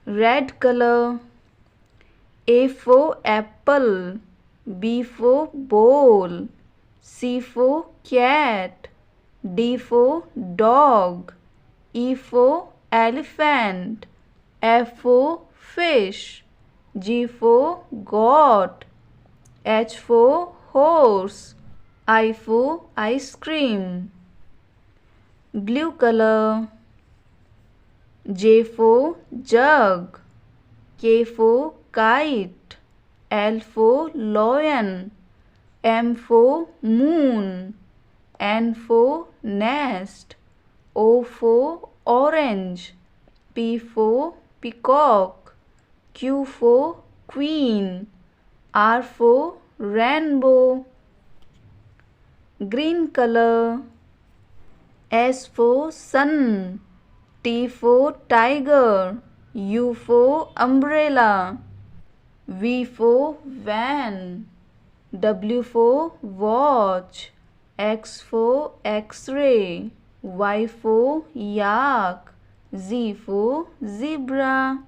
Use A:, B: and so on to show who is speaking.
A: red color. A for apple, B for bowl, C for cat, D for dog, E for elephant, F for fish, G for goat, H for horse, I for ice cream. Blue color. J for jug, K for kite, L for lion, M for moon, N for nest, O for orange, P for peacock, Q for queen, R for rainbow. Green color. S for sun, T for tiger, U for umbrella, V for van, W for watch, X for X-ray, Y for yak, Z for zebra.